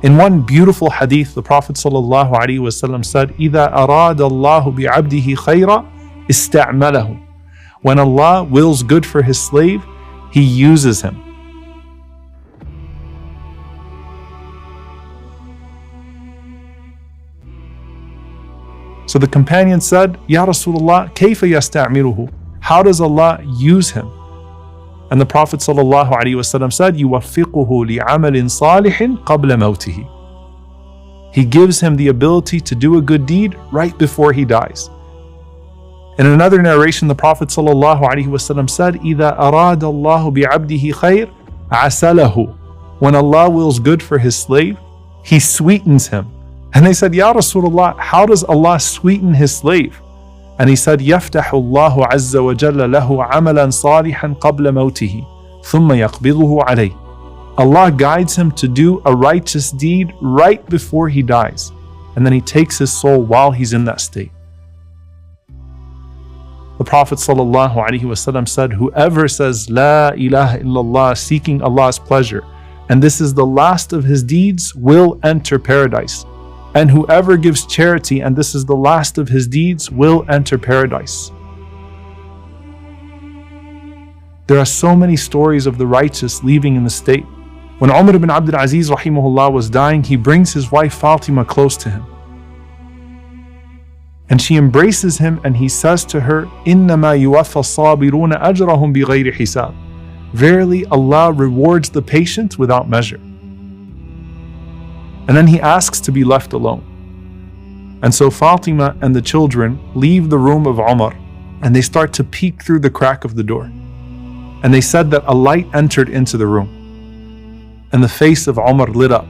In one beautiful hadith, the Prophet ﷺ said, إِذَا أَرَادَ اللَّهُ بِعَبْدِهِ خَيْرًا إِسْتَعْمَلَهُ. When Allah wills good for His slave, He uses him. So the companion said, Ya Rasulullah, كَيْفَ يَسْتَعْمِلُهُ? How does Allah use him? And the Prophet ﷺ said, يُوَفِّقُهُ لِعَمَلٍ صَالِحٍ قَبْلَ مَوْتِهِ. He gives him the ability to do a good deed right before he dies. In another narration, the Prophet ﷺ said, إِذَا أَرَادَ اللَّهُ بِعَبْدِهِ خَيْرٍ عَسَلَهُ. When Allah wills good for His slave, He sweetens him. And they said, Ya Rasulullah, how does Allah sweeten His slave? And he said, يَفْتَحُ اللَّهُ عَزَّ وَجَلَّ لَهُ عَمَلًا صَالِحًا قَبْلَ مَوْتِهِ ثُمَّ يَقْبِضُهُ عَلَيْهِ. Allah guides him to do a righteous deed right before he dies, and then He takes his soul while he's in that state. The Prophet ﷺ said, whoever says, La ilaha illallah, seeking Allah's pleasure, and this is the last of his deeds, will enter paradise. And whoever gives charity, and this is the last of his deeds, will enter paradise. There are so many stories of the righteous leaving in the state. When Umar ibn Abdul Aziz rahimahullah was dying, he brings his wife Fatima close to him. And she embraces him and he says to her, إِنَّمَا يُوَفَّى الصَّابِرُونَ أَجْرَهُمْ بِغَيْرِ حِسَابٍ. Verily, Allah rewards the patient without measure. And then he asks to be left alone. And so Fatima and the children leave the room of Umar and they start to peek through the crack of the door. And they said that a light entered into the room. And the face of Umar lit up.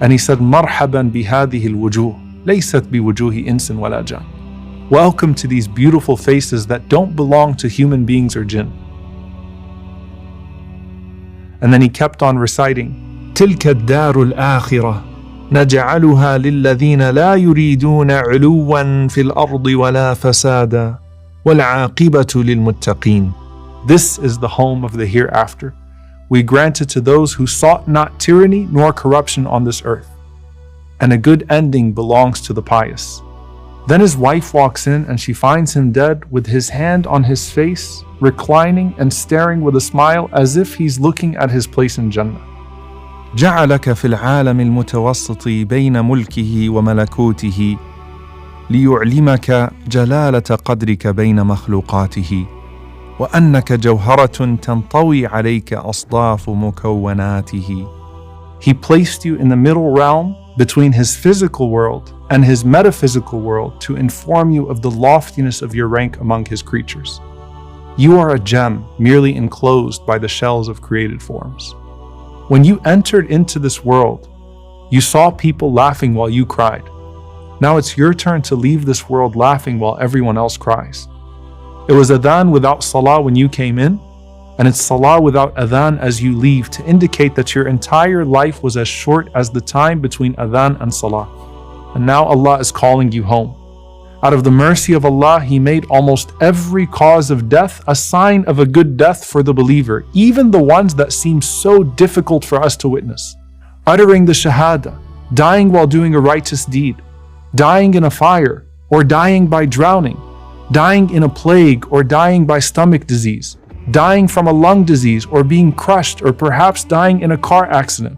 And he said, مَرْحَبًا بِهَذِهِ الْوُجُوهِ لَيْسَتْ بِوُجُوهِ إِنسٍ وَلَا جَانٍ. Welcome to these beautiful faces that don't belong to human beings or jinn. And then he kept on reciting, تِلْكَ الدَّارُ الْآخِرَةِ نجعلها للذين لا يريدون علوا في الأرض ولا فسادا والعاقبة للمتقين. This is the home of the hereafter. We grant it to those who sought not tyranny nor corruption on this earth. And a good ending belongs to the pious. Then his wife walks in and she finds him dead with his hand on his face, reclining and staring with a smile as if he's looking at his place in Jannah. جعلك في العالم المتوسط بين ملكه وملكوته ليعلمك جلالة قدرك بين مخلوقاته وأنك جوهرة تنطوي عليك أصداف مكوناته. He placed you in the middle realm between His physical world and His metaphysical world to inform you of the loftiness of your rank among His creatures. You are a gem merely enclosed by the shells of created forms. When you entered into this world, you saw people laughing while you cried. Now it's your turn to leave this world laughing while everyone else cries. It was adhan without salah when you came in, and it's salah without adhan as you leave, to indicate that your entire life was as short as the time between adhan and salah. And now Allah is calling you home. Out of the mercy of Allah, He made almost every cause of death a sign of a good death for the believer, even the ones that seem so difficult for us to witness. Uttering the shahada, dying while doing a righteous deed, dying in a fire, or dying by drowning, dying in a plague, or dying by stomach disease, dying from a lung disease, or being crushed, or perhaps dying in a car accident,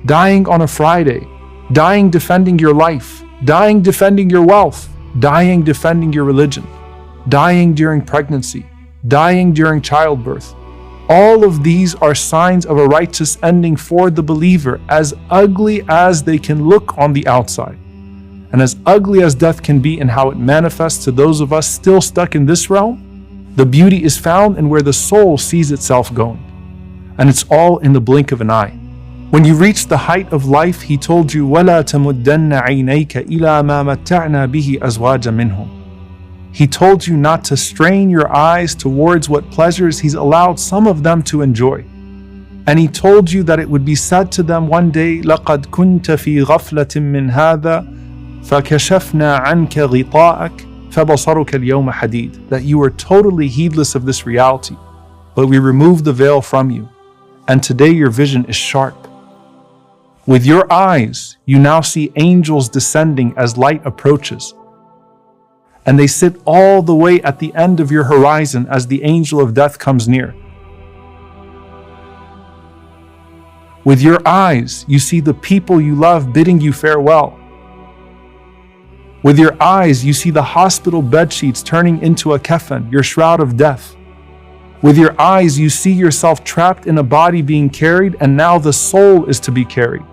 dying on a Friday, dying defending your life, dying defending your wealth, dying defending your religion, dying during pregnancy, dying during childbirth. All of these are signs of a righteous ending for the believer, as ugly as they can look on the outside. And as ugly as death can be in how it manifests to those of us still stuck in this realm, the beauty is found in where the soul sees itself going. And it's all in the blink of an eye. When you reach the height of life, He told you, وَلَا تَمُدَّنَّ عَيْنَيْكَ إِلَى مَا مَتَّعْنَا بِهِ أَزْوَاجًا مِّنْهُمْ. He told you not to strain your eyes towards what pleasures He's allowed some of them to enjoy. And He told you that it would be said to them one day, لَقَدْ كُنْتَ فِي غَفْلَةٍ مِّنْ هَذَا فَكَشَفْنَا عَنْكَ غِطَاءَكَ فَبَصَرُكَ الْيَوْمَ حَدِيدٌ. That you were totally heedless of this reality, but we removed the veil from you, and today your vision is sharp. With your eyes, you now see angels descending as light approaches. And they sit all the way at the end of your horizon as the angel of death comes near. With your eyes, you see the people you love bidding you farewell. With your eyes, you see the hospital bedsheets turning into a kafan, your shroud of death. With your eyes, you see yourself trapped in a body being carried, and now the soul is to be carried.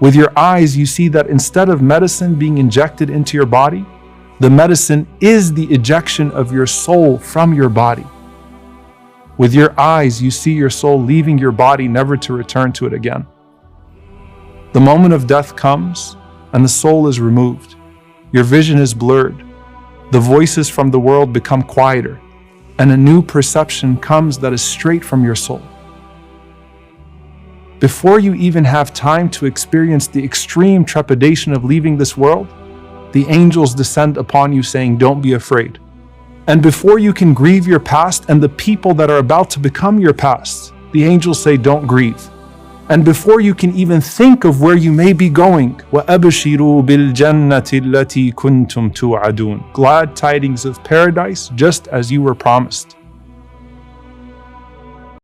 With your eyes, you see that instead of medicine being injected into your body, the medicine is the ejection of your soul from your body. With your eyes, you see your soul leaving your body, never to return to it again. The moment of death comes, and the soul is removed. Your vision is blurred. The voices from the world become quieter, and a new perception comes that is straight from your soul. Before you even have time to experience the extreme trepidation of leaving this world, the angels descend upon you saying, "Don't be afraid." And before you can grieve your past and the people that are about to become your past, the angels say, "Don't grieve." And before you can even think of where you may be going, وَأَبْشِرُوا بِالْجَنَّةِ الَّتِي كُنْتُمْ تُوعَدُونَ, glad tidings of paradise just as you were promised.